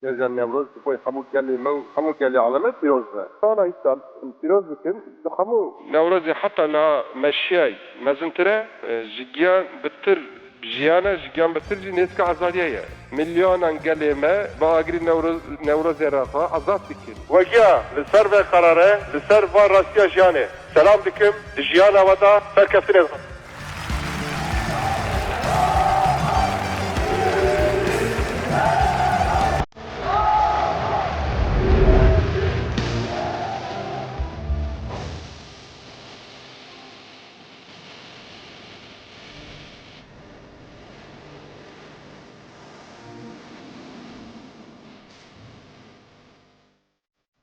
Newrozê Newroz bu hemû gelî alamet pîroz be. Sana îsal pîroz bikin di hemû Newrozê heta niha meşiyay mezintire ji giyan bitir jiyana ji giyan bitir jî nêzîka azadiye ye. Milyonan gelê me bi Agirê Newrozê re xwe azad dikin. Wegiya li ser ve karare li ser van rastiya jiyanê. Selam dikim di jiyana we da serkeftinê